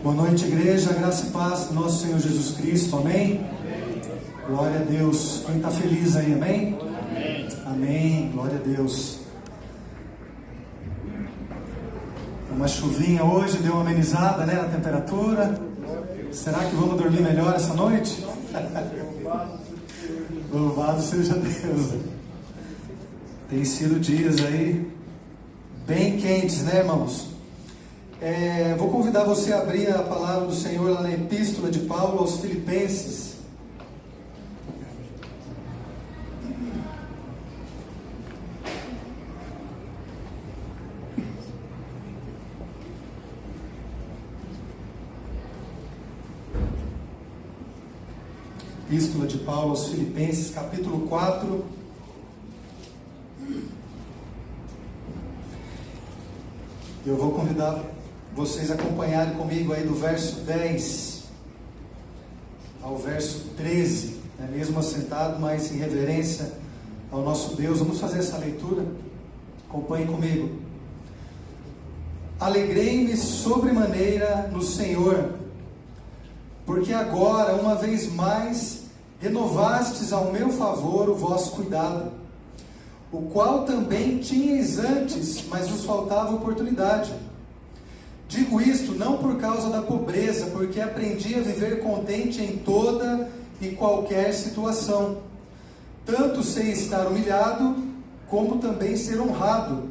Boa noite, igreja, graça e paz do nosso Senhor Jesus Cristo, amém? Amém. Glória a Deus. Quem está feliz aí, amém? Amém? Amém, glória a Deus. Uma chuvinha hoje, deu uma amenizada, né, na temperatura. Será que vamos dormir melhor essa noite? Louvado seja Deus. Tem sido dias aí bem quentes, né, irmãos? Vou convidar você a abrir a palavra do Senhor lá na Epístola de Paulo aos Filipenses. Epístola de Paulo aos Filipenses, capítulo 4. Eu vou convidar vocês a acompanharem comigo aí do verso 10 ao verso 13, né? Mesmo assentado, mas em reverência ao nosso Deus. Vamos fazer essa leitura? Acompanhe comigo. Alegrei-me sobremaneira no Senhor, porque agora, uma vez mais, renovastes ao meu favor o vosso cuidado, o qual também tinhais antes, mas vos faltava oportunidade. Digo isto não por causa da pobreza, porque aprendi a viver contente em toda e qualquer situação. Tanto sei estar humilhado, como também ser honrado.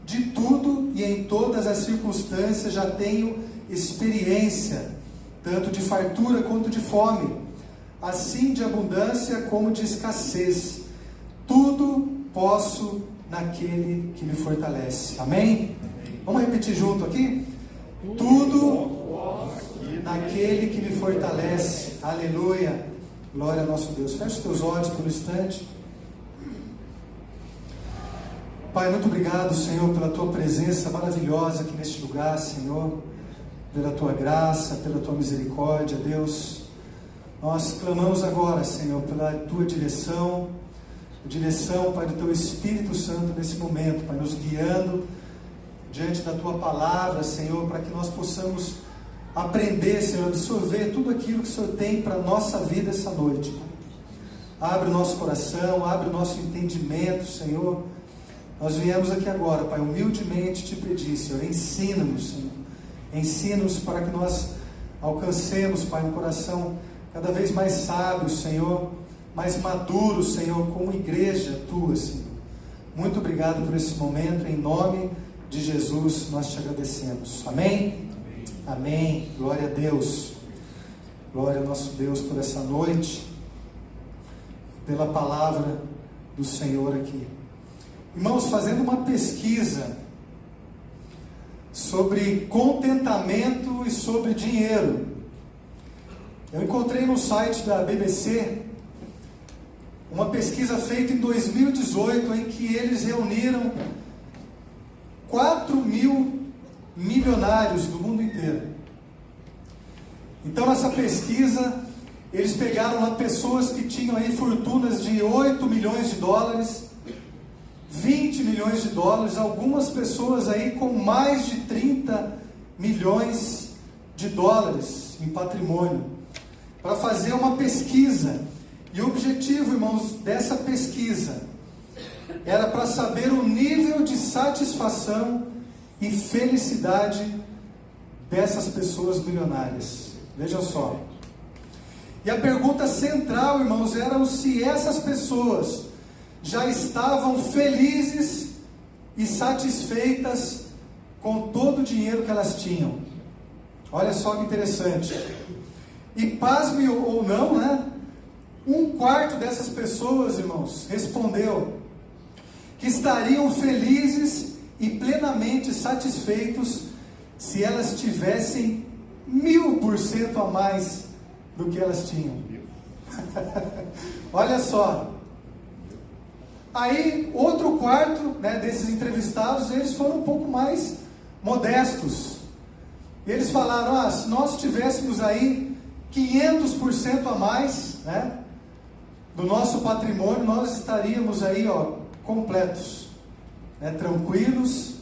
De tudo e em todas as circunstâncias já tenho experiência, tanto de fartura quanto de fome, assim de abundância como de escassez. Tudo posso naquele que me fortalece. Amém? Vamos repetir junto aqui? Tudo naquele que me fortalece. Aleluia. Glória ao nosso Deus. Feche os teus olhos por um instante. Pai, muito obrigado, Senhor, pela tua presença maravilhosa aqui neste lugar, Senhor, pela tua graça, pela tua misericórdia, Deus. Nós clamamos agora, Senhor, pela tua direção, Pai, do teu Espírito Santo nesse momento, Pai, nos guiando diante da tua palavra, Senhor, para que nós possamos aprender, Senhor, absorver tudo aquilo que o Senhor tem para a nossa vida essa noite. Abre o nosso coração, abre o nosso entendimento, Senhor. Nós viemos aqui agora, Pai, humildemente te pedir, Senhor, ensina-nos, Senhor. Ensina-nos para que nós alcancemos, Pai, um coração cada vez mais sábio, Senhor, mais maduro, Senhor, como igreja tua, Senhor. Muito obrigado por esse momento, em nome de Jesus nós te agradecemos. Amém? Amém. Glória a Deus. Glória ao nosso Deus por essa noite, pela palavra do Senhor aqui. Irmãos, fazendo uma pesquisa sobre contentamento e sobre dinheiro, eu encontrei no site da BBC uma pesquisa feita em 2018, em que eles reuniram 4.000 milionários do mundo inteiro. Então, nessa pesquisa, eles pegaram lá pessoas que tinham aí fortunas de 8 milhões de dólares, 20 milhões de dólares, algumas pessoas aí com mais de 30 milhões de dólares em patrimônio, para fazer uma pesquisa. E o objetivo, irmãos, dessa pesquisa era para saber o nível de satisfação e felicidade dessas pessoas milionárias. Vejam só. E a pergunta central, irmãos, era se essas pessoas já estavam felizes e satisfeitas com todo o dinheiro que elas tinham. Olha só que interessante. E pasme ou não, né? 1/4 dessas pessoas, irmãos, respondeu que estariam felizes e plenamente satisfeitos se elas tivessem 1000% a mais do que elas tinham. Olha só. Aí, outro quarto, né, desses entrevistados, eles foram um pouco mais modestos. Eles falaram, se nós tivéssemos aí 500% a mais, né, do nosso patrimônio, nós estaríamos aí, completos, né, tranquilos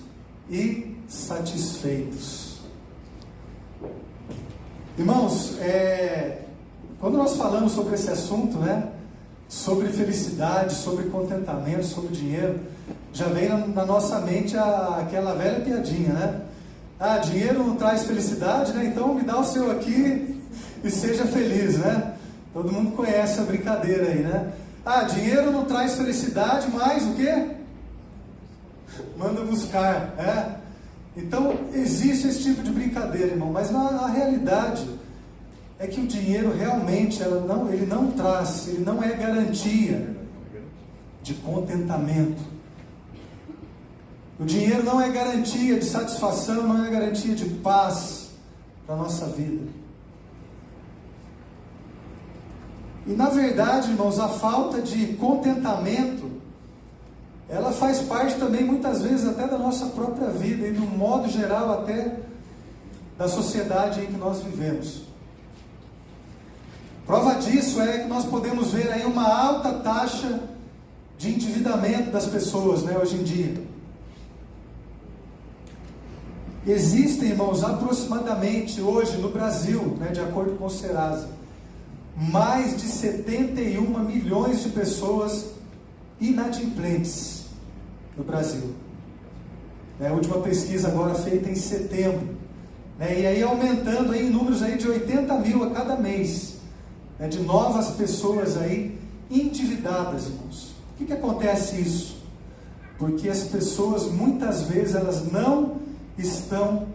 e satisfeitos. Irmãos, quando nós falamos sobre esse assunto, né, sobre felicidade, sobre contentamento, sobre dinheiro, já vem na nossa mente aquela velha piadinha, né? Ah, dinheiro não traz felicidade, né? Então me dá o seu aqui e seja feliz, né? Todo mundo conhece a brincadeira aí, né? Ah, dinheiro não traz felicidade, mas o quê? Manda buscar, né? Então existe esse tipo de brincadeira, irmão, mas na realidade é que o dinheiro realmente ele não traz, ele não é garantia de contentamento. O dinheiro não é garantia de satisfação, não é garantia de paz para a nossa vida. E na verdade, irmãos, a falta de contentamento, ela faz parte também muitas vezes até da nossa própria vida e no modo geral até da sociedade em que nós vivemos. Prova disso é que nós podemos ver aí uma alta taxa de endividamento das pessoas, né, hoje em dia. Existem, irmãos, aproximadamente hoje no Brasil, né, de acordo com o Serasa, mais de 71 milhões de pessoas inadimplentes no Brasil. A última pesquisa agora feita em setembro, né, e aí aumentando aí, em números aí de 80 mil a cada mês, né, de novas pessoas aí endividadas, irmãos. Por que acontece isso? Porque as pessoas muitas vezes elas não estão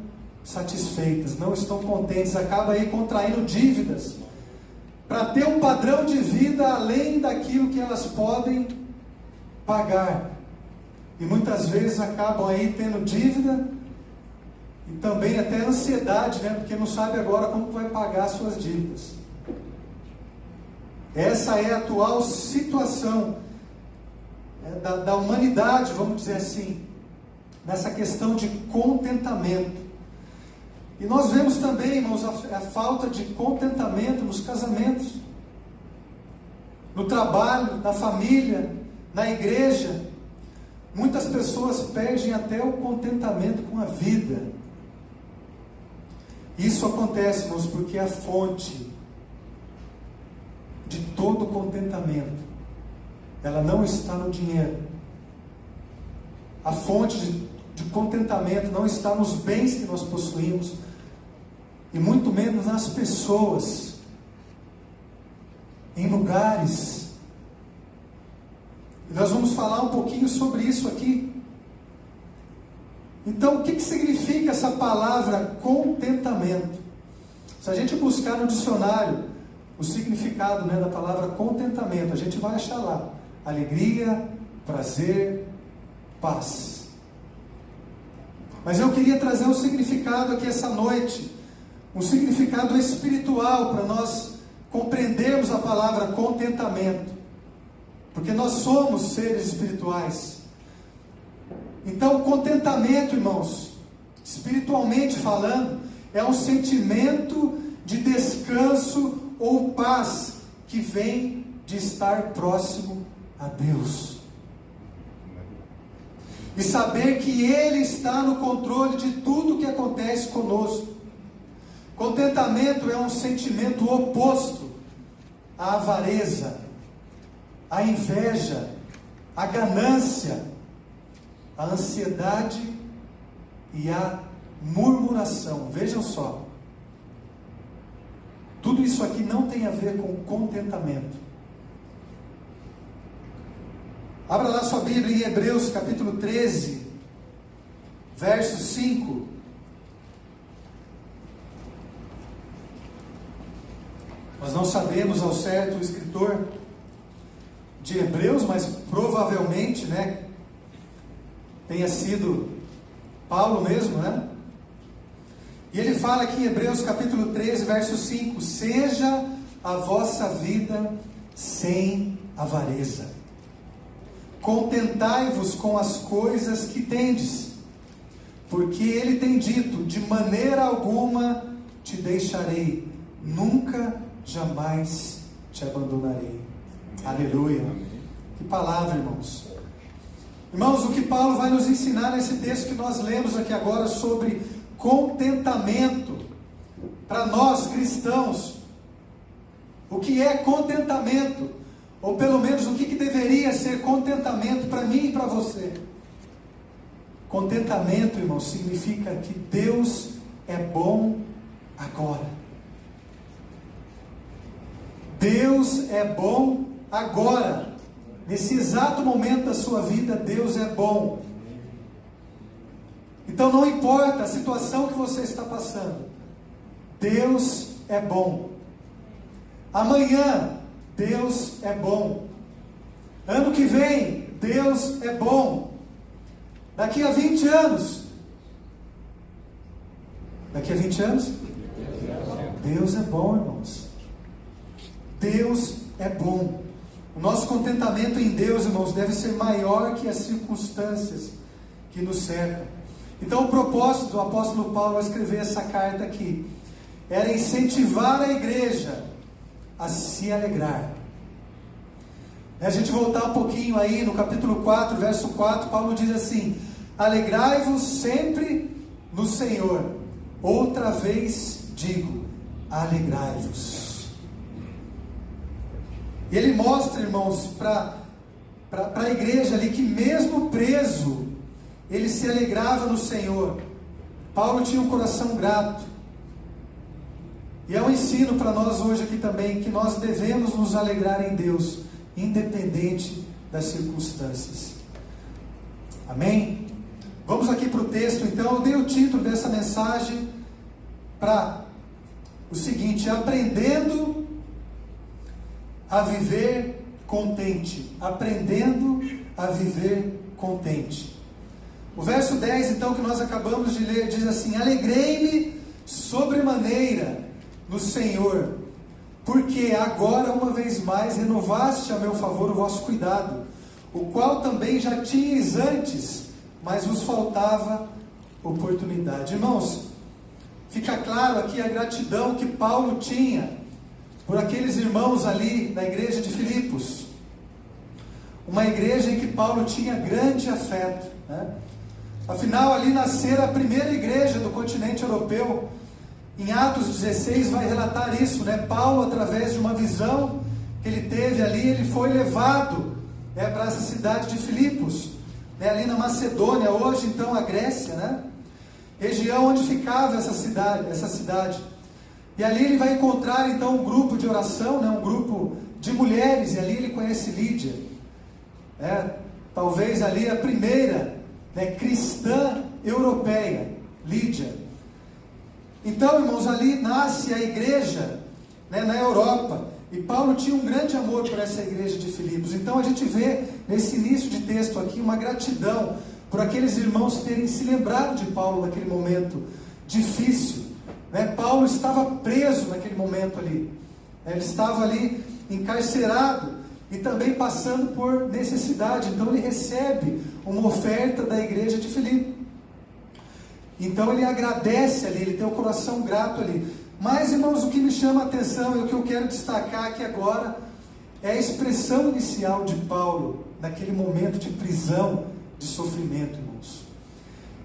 satisfeitas, não estão contentes, acaba aí contraindo dívidas para ter um padrão de vida além daquilo que elas podem pagar, e muitas vezes acabam aí tendo dívida e também até ansiedade, né, porque não sabe agora como vai pagar suas dívidas. Essa é a atual situação da humanidade, vamos dizer assim, nessa questão de contentamento. E nós vemos também, irmãos, a falta de contentamento nos casamentos, no trabalho, na família, na igreja. Muitas pessoas perdem até o contentamento com a vida. Isso acontece, irmãos, porque a fonte de todo contentamento, ela não está no dinheiro. A fonte de contentamento não está nos bens que nós possuímos, e muito menos nas pessoas, em lugares. E nós vamos falar um pouquinho sobre isso aqui. Então, o que significa essa palavra contentamento? Se a gente buscar no dicionário o significado, né, da palavra contentamento, a gente vai achar lá: alegria, prazer, paz. Mas eu queria trazer um significado aqui essa noite, um significado espiritual, para nós compreendermos a palavra contentamento, porque nós somos seres espirituais. Então, contentamento, irmãos, espiritualmente falando, é um sentimento de descanso ou paz que vem de estar próximo a Deus. E saber que Ele está no controle de tudo que acontece conosco. Contentamento é um sentimento oposto à avareza, à inveja, à ganância, à ansiedade e à murmuração. Vejam só, tudo isso aqui não tem a ver com contentamento. Abra lá sua Bíblia em Hebreus capítulo 13, verso 5. Nós não sabemos ao certo o escritor de Hebreus, mas provavelmente, né, tenha sido Paulo mesmo, né? E ele fala aqui em Hebreus capítulo 13, verso 5: seja a vossa vida sem avareza. Contentai-vos com as coisas que tendes, porque ele tem dito: de maneira alguma te deixarei, nunca, jamais te abandonarei. Aleluia. Que palavra, irmãos. Irmãos, o que Paulo vai nos ensinar nesse texto que nós lemos aqui agora sobre contentamento, para nós cristãos, o que é contentamento, ou pelo menos o que deveria ser contentamento para mim e para você. Contentamento, irmão, significa que Deus é bom agora. Deus é bom agora. Nesse exato momento da sua vida, Deus é bom. Então não importa a situação que você está passando, Deus é bom. Amanhã, Deus é bom. Ano que vem, Deus é bom. Daqui a 20 anos. Daqui a 20 anos? Deus é bom, irmãos. Deus é bom. O nosso contentamento em Deus, irmãos, deve ser maior que as circunstâncias que nos cercam. Então o propósito do apóstolo Paulo ao escrever essa carta aqui era incentivar a igreja a se alegrar. A gente voltar um pouquinho aí no capítulo 4, verso 4, Paulo diz assim: alegrai-vos sempre no Senhor. Outra vez digo, alegrai-vos. E ele mostra, irmãos, para a igreja ali, que mesmo preso, ele se alegrava no Senhor. Paulo tinha um coração grato. E é um ensino para nós hoje aqui também, que nós devemos nos alegrar em Deus, independente das circunstâncias. Amém? Vamos aqui para o texto, então. Eu dei o título dessa mensagem para o seguinte: aprendendo a viver contente. Aprendendo a viver contente. O verso 10, então, que nós acabamos de ler, diz assim: alegrei-me sobremaneira no Senhor, porque agora uma vez mais renovaste a meu favor o vosso cuidado, o qual também já tinhas antes, mas vos faltava oportunidade. Irmãos, fica claro aqui a gratidão que Paulo tinha por aqueles irmãos ali na igreja de Filipos, uma igreja em que Paulo tinha grande afeto, né? Afinal, ali nascera a primeira igreja do continente europeu. Em Atos 16 vai relatar isso, né? Paulo, através de uma visão que ele teve ali, ele foi levado, né, para essa cidade de Filipos, né, ali na Macedônia, hoje então a Grécia, né? Região onde ficava essa cidade. E ali ele vai encontrar então um grupo de oração, né, um grupo de mulheres, e ali ele conhece Lídia, talvez ali a primeira, né, cristã europeia, Lídia. Então, irmãos, ali nasce a igreja, né, na Europa, e Paulo tinha um grande amor por essa igreja de Filipos. Então a gente vê nesse início de texto aqui uma gratidão por aqueles irmãos terem se lembrado de Paulo naquele momento difícil, né? Paulo estava preso naquele momento ali, né? Ele estava ali encarcerado e também passando por necessidade. Então ele recebe uma oferta da igreja de Filipos. Então ele agradece ali, ele tem o coração grato ali. Mas, irmãos, o que me chama a atenção e o que eu quero destacar aqui agora é a expressão inicial de Paulo naquele momento de prisão, de sofrimento, irmãos.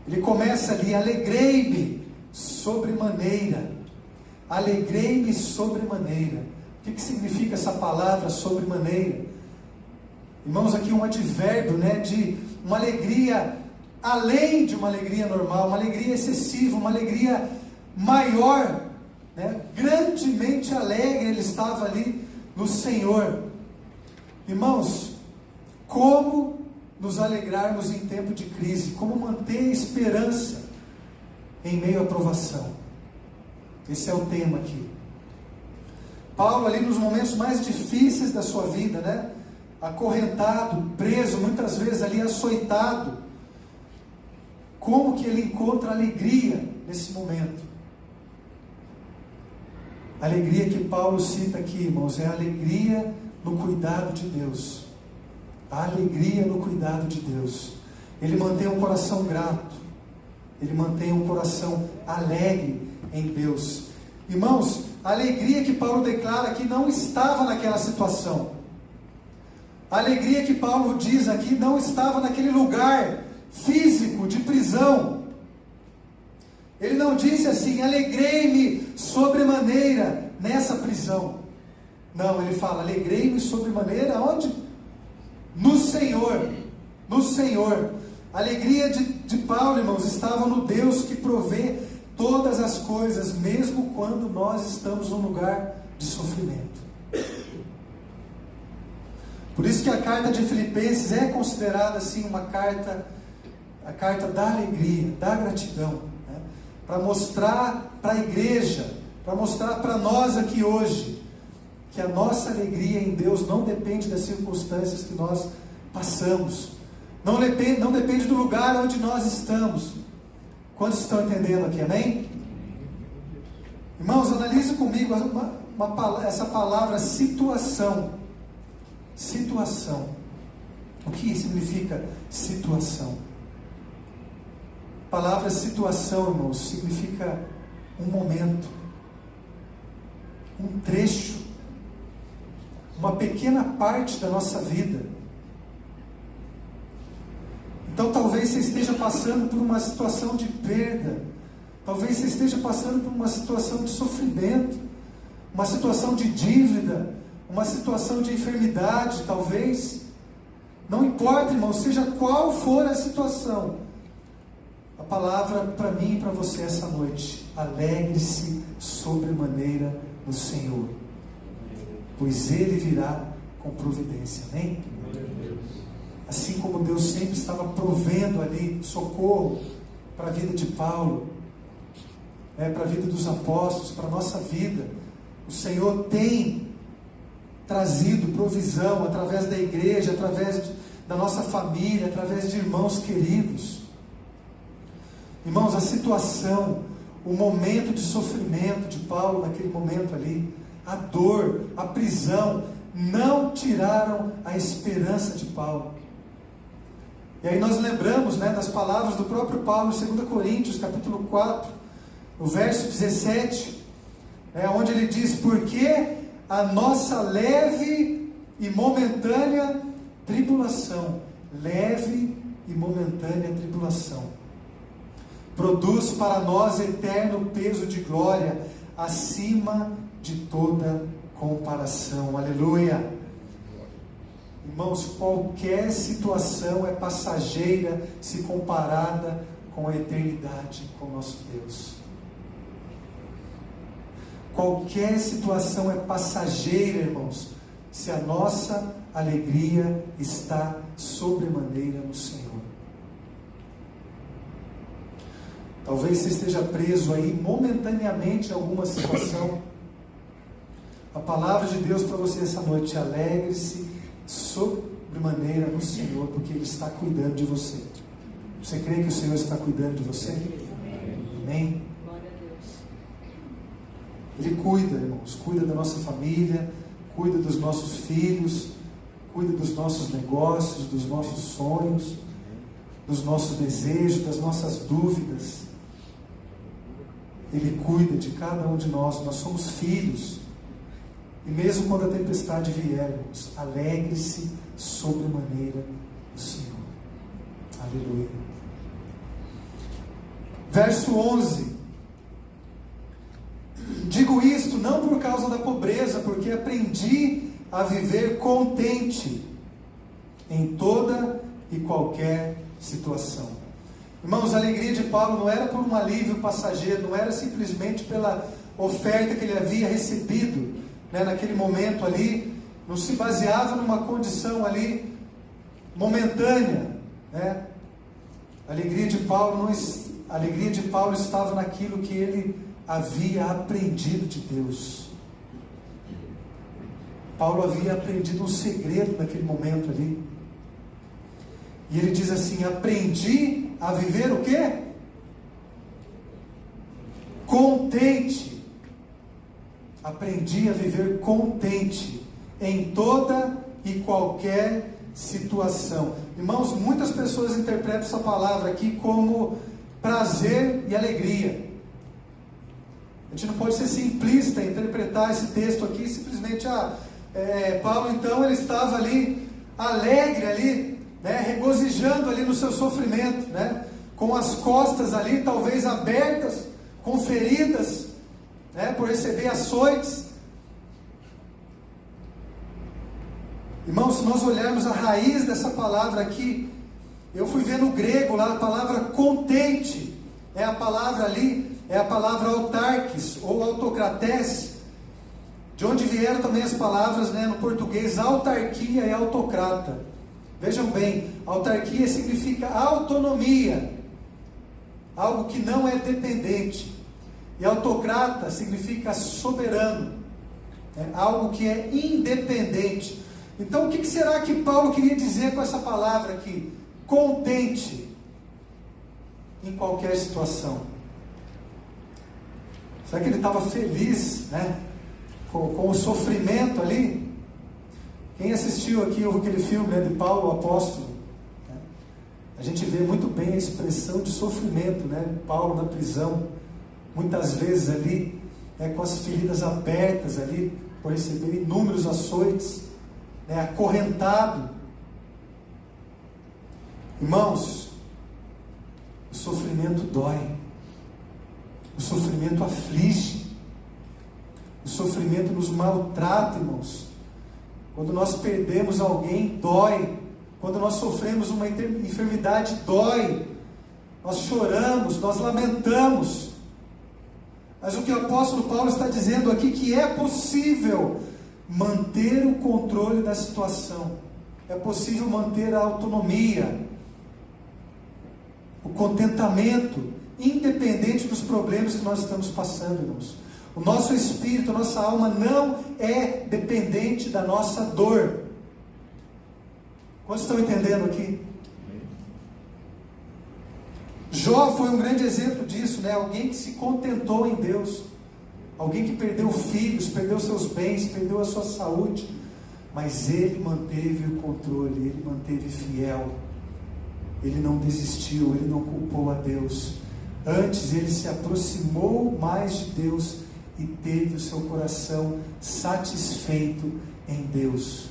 Ele começa ali: alegrei-me sobremaneira. Alegrei-me sobremaneira. O que significa essa palavra sobremaneira? Irmãos, aqui um advérbio, né, de uma alegria além de uma alegria normal, uma alegria excessiva, uma alegria maior, né? Grandemente alegre ele estava ali no Senhor. Irmãos, como nos alegrarmos em tempo de crise? Como manter esperança em meio à provação? Esse é o tema aqui. Paulo ali nos momentos mais difíceis da sua vida, né? Acorrentado, preso, muitas vezes ali açoitado. Como que ele encontra alegria nesse momento? A alegria que Paulo cita aqui, irmãos, é a alegria no cuidado de Deus. A alegria no cuidado de Deus. Ele mantém um coração grato. Ele mantém um coração alegre em Deus. Irmãos, a alegria que Paulo declara aqui não estava naquela situação. A alegria que Paulo diz aqui não estava naquele lugar físico de prisão. Ele não disse assim: alegrei-me sobremaneira nessa prisão. Não, ele fala: alegrei-me sobremaneira onde? No Senhor. No Senhor. A alegria de Paulo, irmãos, estava no Deus que provê todas as coisas, mesmo quando nós estamos num lugar de sofrimento. Por isso que a carta de Filipenses é considerada assim uma carta, a carta da alegria, da gratidão, né? Para mostrar para a igreja, para mostrar para nós aqui hoje, que a nossa alegria em Deus não depende das circunstâncias que nós passamos, não depende do lugar onde nós estamos. Quantos estão entendendo aqui, amém? Irmãos, analise comigo essa palavra situação. Situação. O que significa situação? A palavra situação, irmãos, significa um momento, um trecho, uma pequena parte da nossa vida. Então talvez você esteja passando por uma situação de perda, talvez você esteja passando por uma situação de sofrimento, uma situação de dívida, uma situação de enfermidade, talvez. Não importa, irmão, seja qual for a situação, a palavra para mim e para você essa noite: alegre-se sobremaneira no Senhor, pois Ele virá com providência, amém? Assim como Deus sempre estava provendo ali socorro para a vida de Paulo, para a vida dos apóstolos, para a nossa vida, o Senhor tem trazido provisão através da igreja, através da nossa família, através de irmãos queridos. Irmãos, a situação, o momento de sofrimento de Paulo naquele momento ali, a dor, a prisão, não tiraram a esperança de Paulo. E aí nós lembramos, das palavras do próprio Paulo em 2 Coríntios, capítulo 4, no verso 17, onde ele diz: porque a nossa leve e momentânea tribulação, produz para nós eterno peso de glória, acima de toda comparação. Aleluia! Irmãos, qualquer situação é passageira se comparada com a eternidade com o nosso Deus. Qualquer situação é passageira, irmãos, se a nossa alegria está sobremaneira no Senhor. Talvez você esteja preso aí momentaneamente em alguma situação. A palavra de Deus para você essa noite: alegre-se sobremaneira no Senhor, porque Ele está cuidando de você. Você crê que o Senhor está cuidando de você? Amém? Glória a Deus. Ele cuida, irmãos, cuida da nossa família, cuida dos nossos filhos, cuida dos nossos negócios, dos nossos sonhos, dos nossos desejos, das nossas dúvidas. Ele cuida de cada um de nós. Nós somos filhos. E mesmo quando a tempestade vier, irmãos, alegre-se sobremaneira no Senhor. Aleluia. Verso 11. Digo isto não por causa da pobreza, porque aprendi a viver contente em toda e qualquer situação. Irmãos, a alegria de Paulo não era por um alívio passageiro, não era simplesmente pela oferta que ele havia recebido, naquele momento ali, não se baseava numa condição ali momentânea, A alegria de Paulo estava naquilo que ele havia aprendido de Deus. Paulo havia aprendido um segredo naquele momento ali. E ele diz assim: aprendi a viver o quê? Contente. Aprendi a viver contente em toda e qualquer situação. Irmãos, muitas pessoas interpretam essa palavra aqui como prazer e alegria. A gente não pode ser simplista em interpretar esse texto aqui simplesmente, Paulo então ele estava ali, alegre ali, regozijando ali no seu sofrimento, com as costas ali talvez abertas com feridas, né, por receber açoites. Irmãos, se nós olharmos a raiz dessa palavra aqui, eu fui ver no grego lá a palavra contente, a palavra ali, é a palavra autarques ou autocratés, de onde vieram também as palavras, né, no português, autarquia e autocrata. Vejam bem, autarquia significa autonomia, algo que não é dependente, e autocrata significa soberano, algo que é independente. Então o que será que Paulo queria dizer com essa palavra aqui? Contente em qualquer situação. Será que ele estava feliz, né, com o sofrimento ali? Quem assistiu aqui aquele filme, né, de Paulo, o apóstolo, né? A gente vê muito bem a expressão de sofrimento, né? Paulo na prisão, muitas vezes ali, né, com as feridas abertas ali, por receber inúmeros açoites, né, acorrentado. Irmãos, o sofrimento dói, o sofrimento aflige, o sofrimento nos maltrata, irmãos. Quando nós perdemos alguém, dói. Quando nós sofremos uma enfermidade, dói. Nós choramos, nós lamentamos. Mas o que o apóstolo Paulo está dizendo aqui, que é possível manter o controle da situação. É possível manter a autonomia, o contentamento, independente dos problemas que nós estamos passando, irmãos. O nosso espírito, a nossa alma não é dependente da nossa dor. Quantos estão entendendo aqui? Jó foi um grande exemplo disso, né? Alguém que se contentou em Deus, alguém que perdeu filhos, perdeu seus bens, perdeu a sua saúde, mas ele manteve o controle, ele manteve fiel, ele não desistiu, ele não culpou a Deus. Antes ele se aproximou mais de Deus e teve o seu coração satisfeito em Deus.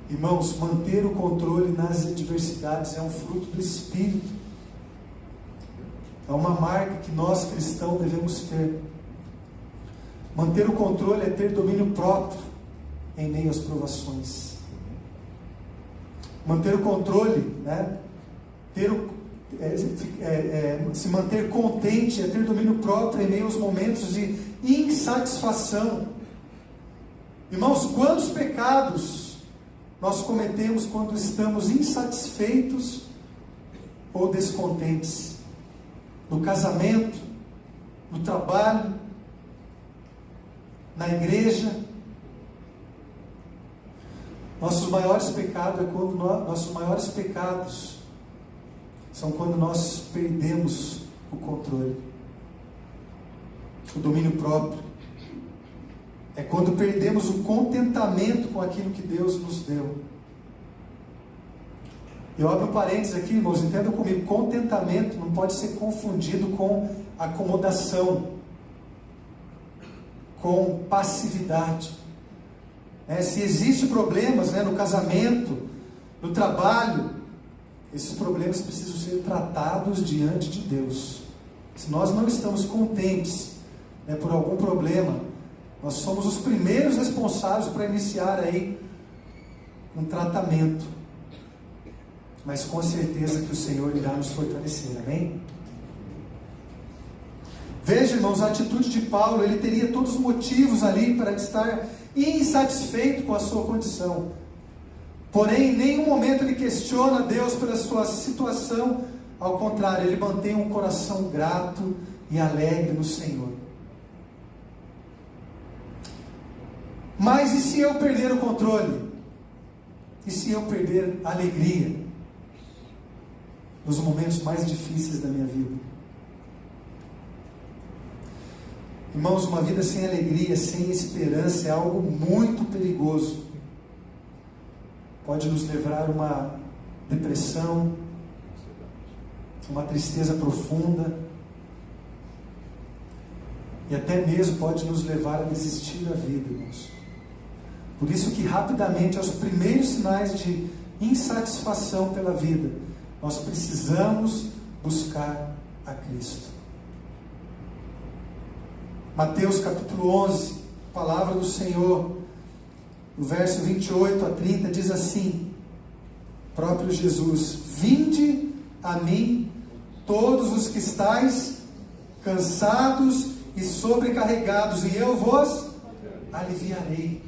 Irmãos, manter o controle nas adversidades é um fruto do Espírito. É uma marca que nós cristãos devemos ter. Manter o controle é ter domínio próprio em meio às provações. Manter o controle, né? Se manter contente é ter domínio próprio em meio aos momentos de insatisfação. Irmãos, quantos pecados nós cometemos quando estamos insatisfeitos ou descontentes? No casamento, no trabalho, na igreja. Nossos maiores pecados são quando nós perdemos o controle, o domínio próprio. É quando perdemos o contentamento com aquilo que Deus nos deu. Eu abro parênteses aqui, irmãos, entendam comigo, contentamento não pode ser confundido com acomodação, com passividade. Se existem problemas, né, no casamento, no trabalho, esses problemas precisam ser tratados diante de Deus. Se nós não estamos contentes, né, por algum problema, nós somos os primeiros responsáveis para iniciar aí um tratamento. Mas com certeza que o Senhor irá nos fortalecer, amém? Veja, irmãos, a atitude de Paulo, ele teria todos os motivos ali para estar insatisfeito com a sua condição. Porém, em nenhum momento ele questiona Deus pela sua situação. Ao contrário, ele mantém um coração grato e alegre no Senhor. Mas e se eu perder o controle? E se eu perder a alegria? Nos momentos mais difíceis da minha vida. Irmãos, uma vida sem alegria, sem esperança é algo muito perigoso. Pode nos levar a uma depressão, uma tristeza profunda, e até mesmo pode nos levar a desistir da vida, irmãos. Por isso que rapidamente, aos primeiros sinais de insatisfação pela vida, nós precisamos buscar a Cristo. Mateus capítulo 11, palavra do Senhor, no verso 28 a 30, diz assim, próprio Jesus: vinde a mim todos os que estáis cansados e sobrecarregados, e eu vos aliviarei.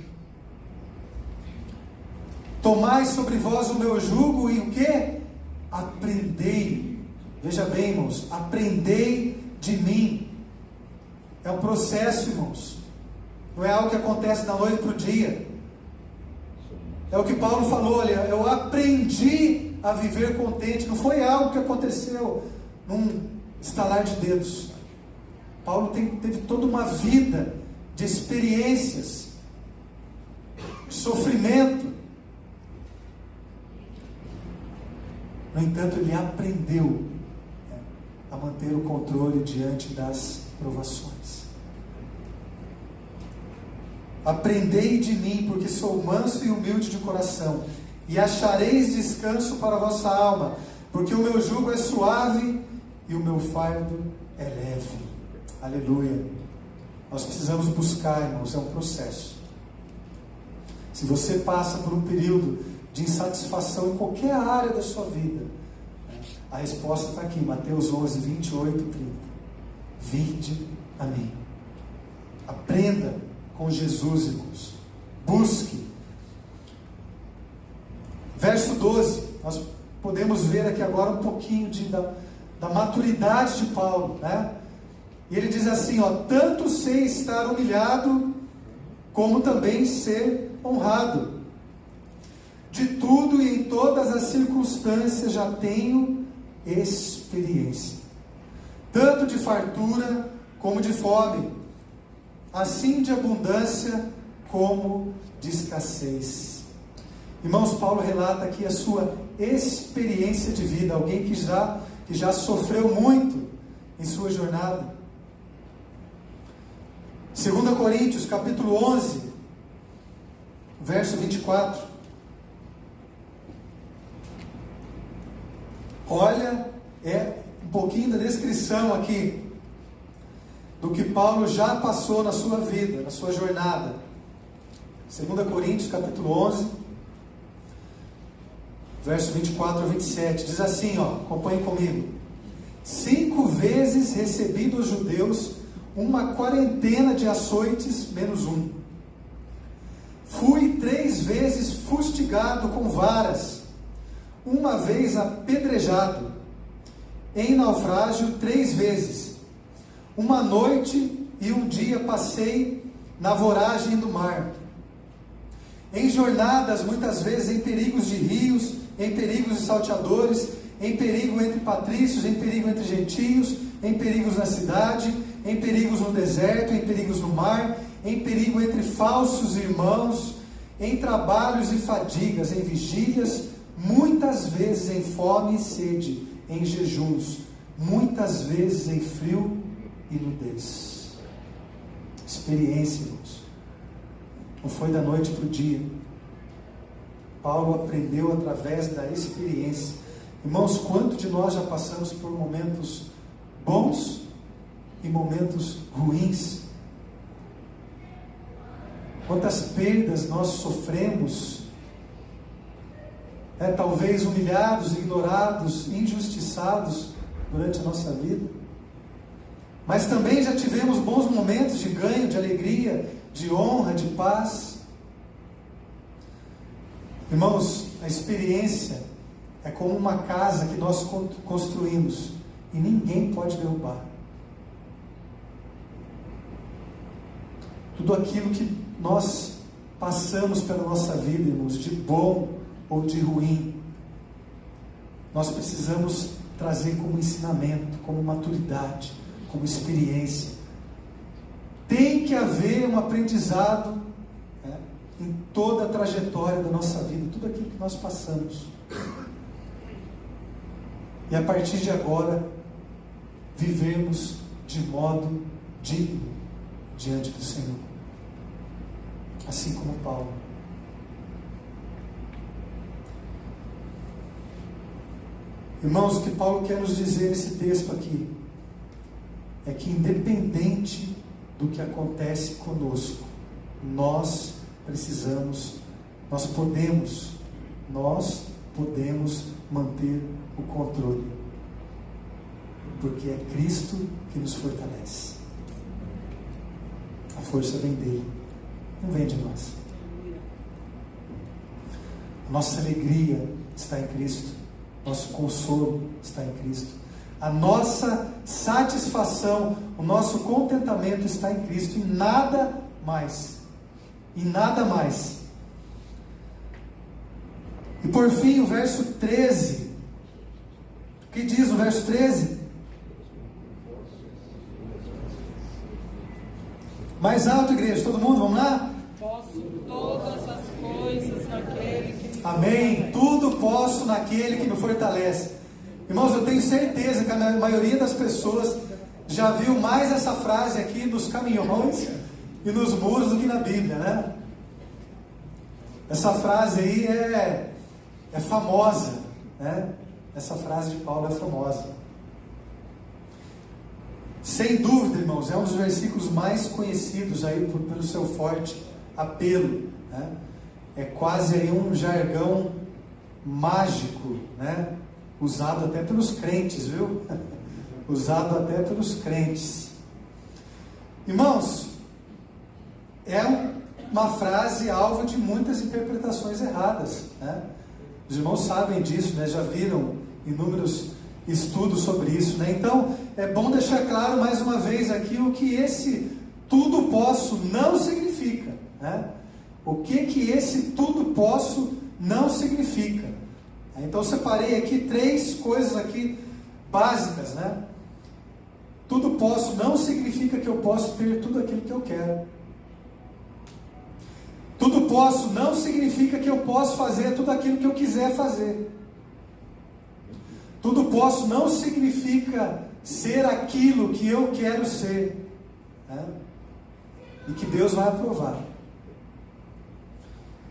Tomai sobre vós o meu jugo e o que? Aprendei. Veja bem, irmãos, aprendei de mim. É um processo, irmãos. Não é algo que acontece da noite para o dia. É o que Paulo falou, olha, eu aprendi a viver contente. Não foi algo que aconteceu num estalar de dedos. Paulo teve toda uma vida de experiências, de sofrimento. No entanto, ele aprendeu a manter o controle diante das provações. Aprendei de mim, porque sou manso e humilde de coração, e achareis descanso para a vossa alma, porque o meu jugo é suave e o meu fardo é leve. Aleluia. Nós precisamos buscar, irmãos, é um processo. Se você passa por um período de insatisfação em qualquer área da sua vida, a resposta está aqui, Mateus 11, 28 e 30. Vinde a mim. Aprenda com Jesus, irmãos. Busque. Verso 12, nós podemos ver aqui agora um pouquinho da maturidade de Paulo, né? E ele diz assim, ó, tanto sei estar humilhado, como também ser honrado. De tudo e em todas as circunstâncias já tenho experiência, tanto de fartura como de fome, assim de abundância como de escassez. Irmãos, Paulo relata aqui a sua experiência de vida, alguém que já sofreu muito em sua jornada. 2 Coríntios capítulo 11, verso 24. Olha, é um pouquinho da descrição aqui do que Paulo já passou na sua vida, na sua jornada. 2 Coríntios capítulo 11, verso 24 a 27, diz assim, ó, acompanhe comigo. 5 vezes recebi dos judeus uma quarentena de açoites, menos um. Fui 3 vezes fustigado com varas, uma vez apedrejado, em naufrágio 3 vezes. Uma noite e um dia passei na voragem do mar. Em jornadas, muitas vezes em perigos de rios, em perigos de salteadores, em perigo entre patrícios, em perigo entre gentios, em perigos na cidade, em perigos no deserto, em perigos no mar, em perigo entre falsos irmãos, em trabalhos e fadigas, em vigílias, muitas vezes em fome e sede, em jejuns, muitas vezes em frio e nudez. Experiência, irmãos. Não foi da noite para o dia. Paulo aprendeu através da experiência. Irmãos, quanto de nós já passamos por momentos bons e momentos ruins? Quantas perdas nós sofremos, talvez humilhados, ignorados, injustiçados durante a nossa vida. Mas também já tivemos bons momentos de ganho, de alegria, de honra, de paz. Irmãos, a experiência é como uma casa que nós construímos e ninguém pode derrubar. Tudo aquilo que nós passamos pela nossa vida, irmãos, de bom ou de ruim, nós precisamos trazer como ensinamento, como maturidade, como experiência. Tem que haver um aprendizado em toda a trajetória da nossa vida, tudo aquilo que nós passamos. E a partir de agora, vivemos de modo digno diante do Senhor. Assim como Paulo. Irmãos, o que Paulo quer nos dizer nesse texto aqui é que independente do que acontece conosco. Nós podemos manter o controle, porque é Cristo que nos fortalece. A força vem dele, não vem de nós. Nossa alegria está em Cristo, nosso consolo está em Cristo, a nossa satisfação, o nosso contentamento está em Cristo, e nada mais. E por fim, o verso 13. O que diz o verso 13? Mais alto, igreja, todo mundo, vamos lá? Posso todas as coisas naquele que me Amém. Tudo posso naquele que me fortalece. Irmãos, eu tenho certeza que a maioria das pessoas já viu mais essa frase aqui nos caminhões e nos muros do que na Bíblia, né? Essa frase aí é famosa, né? Essa frase de Paulo é famosa. Sem dúvida, irmãos, é um dos versículos mais conhecidos aí pelo seu forte apelo, né? É quase aí um jargão mágico, né? Usado até pelos crentes, viu? Usado até pelos crentes. Irmãos, é uma frase alvo de muitas interpretações erradas, né? Os irmãos sabem disso, né? Já viram inúmeros estudos sobre isso, né? Então, é bom deixar claro mais uma vez aqui o que esse tudo posso não significa, né? O que esse tudo posso não significa. Então, eu separei aqui 3 coisas aqui básicas, né? Tudo posso não significa que eu posso ter tudo aquilo que eu quero. Tudo posso não significa que eu posso fazer tudo aquilo que eu quiser fazer. Tudo posso não significa ser aquilo que eu quero ser, né? E que Deus vai aprovar.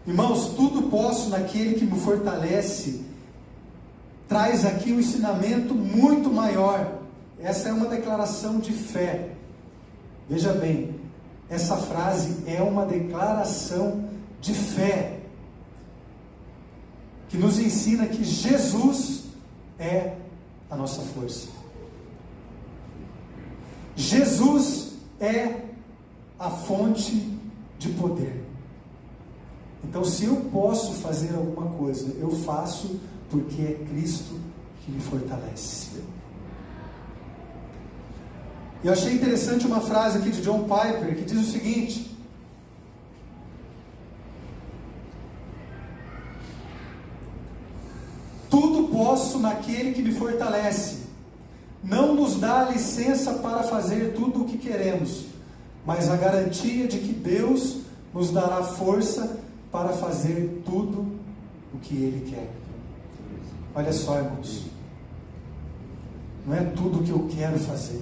Irmãos, tudo posso naquele que me fortalece traz aqui um ensinamento muito maior. Essa é uma declaração de fé. Veja bem, essa frase é uma declaração de fé que nos ensina que Jesus é a nossa força. Jesus é a fonte de poder. Então, se eu posso fazer alguma coisa, eu faço porque é Cristo que me fortalece. Eu achei interessante uma frase aqui de John Piper, que diz o seguinte: tudo posso naquele que me fortalece. Não nos dá licença para fazer tudo o que queremos, mas a garantia de que Deus nos dará força para fazer tudo o que Ele quer. Olha só, irmãos, não é tudo o que eu quero fazer,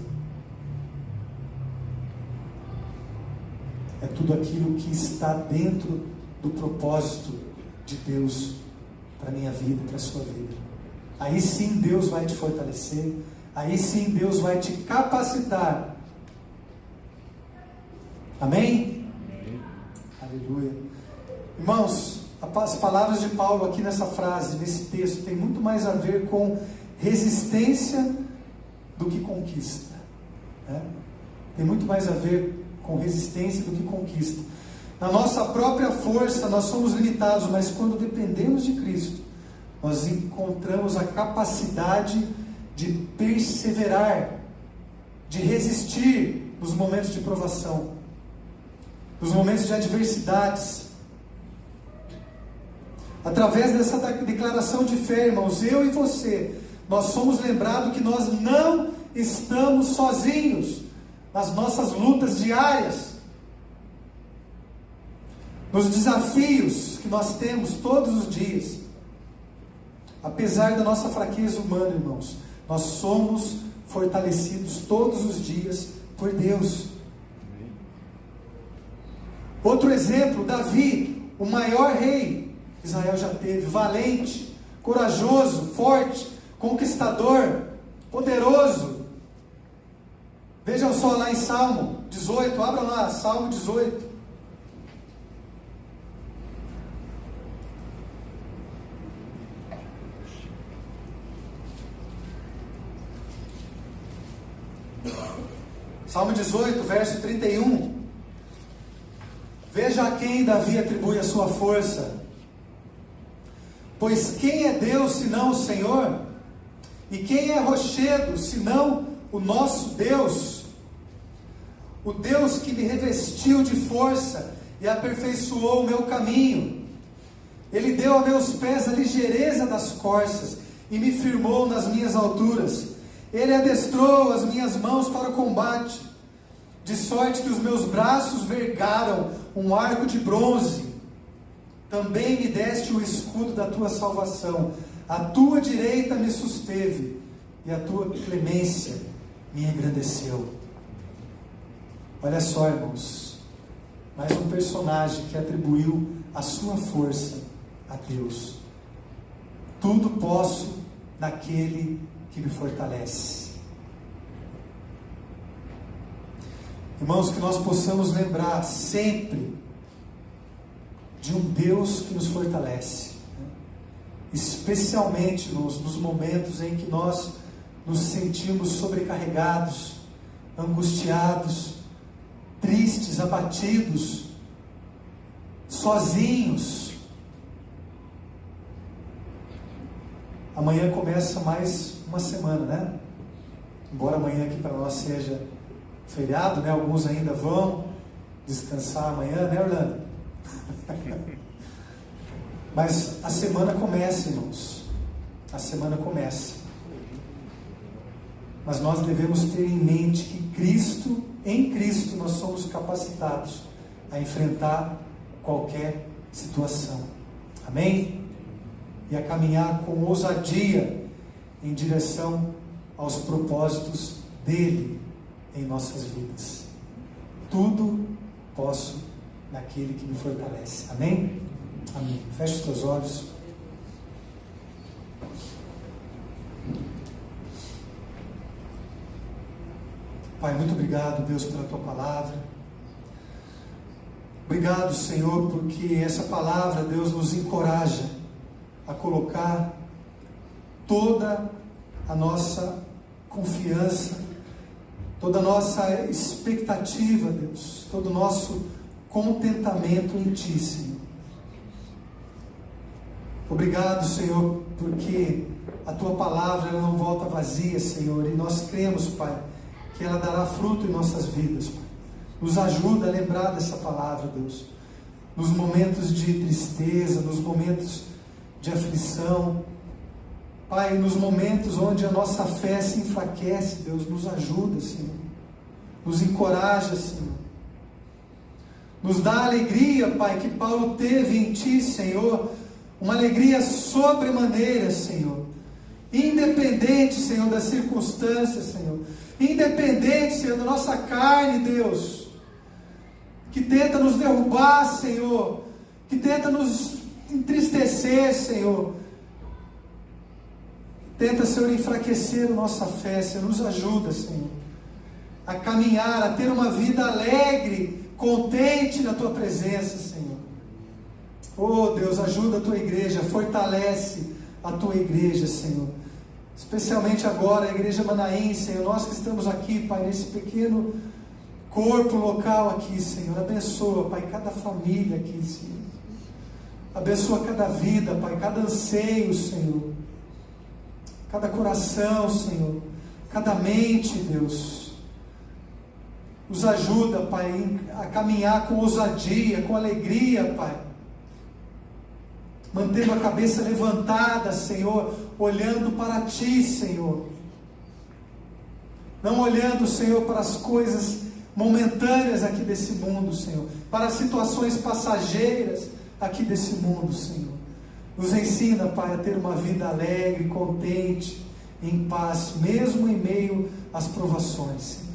é tudo aquilo que está dentro do propósito de Deus para a minha vida, para a sua vida. Aí sim Deus vai te fortalecer, aí sim Deus vai te capacitar. Amém? Amém. Aleluia. Irmãos, as palavras de Paulo aqui nessa frase, nesse texto, tem muito mais a ver com resistência do que conquista, né? Tem muito mais a ver com resistência do que conquista. Na nossa própria força nós somos limitados, mas quando dependemos de Cristo, nós encontramos a capacidade de perseverar, de resistir nos momentos de provação, nos momentos de adversidades. Através dessa declaração de fé, irmãos, eu e você, nós somos lembrados que nós não estamos sozinhos nas nossas lutas diárias, nos desafios que nós temos todos os dias. Apesar da nossa fraqueza humana, irmãos, nós somos fortalecidos todos os dias por Deus. Outro exemplo, Davi, o maior rei que Israel já teve, valente, corajoso, forte, conquistador, poderoso. Vejam só lá em Salmo 18, abram lá, Salmo 18. Salmo 18, verso 31. Veja a quem Davi atribui a sua força. Pois quem é Deus senão o Senhor? E quem é rochedo senão o nosso Deus? O Deus que me revestiu de força e aperfeiçoou o meu caminho. Ele deu a meus pés a ligeireza das corças e me firmou nas minhas alturas. Ele adestrou as minhas mãos para o combate, de sorte que os meus braços vergaram um arco de bronze. Também me deste o escudo da tua salvação. A tua direita me susteve, e a tua clemência me engrandeceu. Olha só, irmãos, mais um personagem que atribuiu a sua força a Deus. Tudo posso naquele que me fortalece. Irmãos, que nós possamos lembrar sempre de um Deus que nos fortalece, né? Especialmente nos momentos em que nós nos sentimos sobrecarregados, angustiados, tristes, abatidos, sozinhos. Amanhã começa mais uma semana, né? Embora amanhã aqui para nós seja feriado, né? Alguns ainda vão descansar amanhã, né, Orlando? Mas a semana começa, irmãos. A semana começa. Mas nós devemos ter em mente que em Cristo nós somos capacitados a enfrentar qualquer situação. Amém? E a caminhar com ousadia em direção aos propósitos dele em nossas vidas. Tudo posso naquele que me fortalece. Amém? Amém. Feche os teus olhos. Pai, muito obrigado, Deus, pela tua palavra. Obrigado, Senhor, porque essa palavra, Deus, nos encoraja a colocar toda a nossa confiança, toda a nossa expectativa, Deus, todo o nosso contentamento em Ti, Senhor. Obrigado, Senhor, porque a Tua palavra ela não volta vazia, Senhor, e nós cremos, Pai, que ela dará fruto em nossas vidas, Pai. Nos ajuda a lembrar dessa palavra, Deus, nos momentos de tristeza, nos momentos de aflição, Pai, nos momentos onde a nossa fé se enfraquece, Deus, nos ajuda, Senhor, nos encoraja, Senhor, nos dá alegria, Pai, que Paulo teve em Ti, Senhor, uma alegria sobremaneira, Senhor, independente, Senhor, das circunstâncias, Senhor, independente, Senhor, da nossa carne, Deus, que tenta nos derrubar, Senhor, que tenta nos entristecer, Senhor, tenta, Senhor, enfraquecer a nossa fé, Senhor, nos ajuda, Senhor, a caminhar, a ter uma vida alegre, contente na Tua presença, Senhor. Oh, Deus, ajuda a Tua igreja, fortalece a Tua igreja, Senhor, especialmente agora a igreja Manaim, Senhor, nós que estamos aqui, Pai, nesse pequeno corpo local aqui, Senhor, abençoa, Pai, cada família aqui, Senhor, abençoa cada vida, Pai, cada anseio, Senhor, cada coração, Senhor, cada mente, Deus, nos ajuda, Pai, a caminhar com ousadia, com alegria, Pai, mantendo a cabeça levantada, Senhor, olhando para Ti, Senhor, não olhando, Senhor, para as coisas momentâneas aqui desse mundo, Senhor, para as situações passageiras aqui desse mundo, Senhor. Nos ensina, Pai, a ter uma vida alegre, contente, em paz, mesmo em meio às provações, Senhor.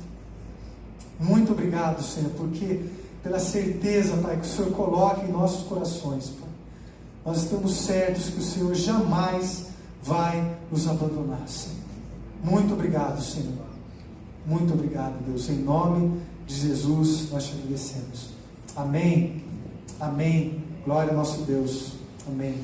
Muito obrigado, Senhor, porque pela certeza, Pai, que o Senhor coloca em nossos corações, Pai, nós estamos certos que o Senhor jamais vai nos abandonar, Senhor. Muito obrigado, Senhor. Muito obrigado, Deus, em nome de Jesus nós te agradecemos. Amém. Amém. Glória ao nosso Deus. Amém.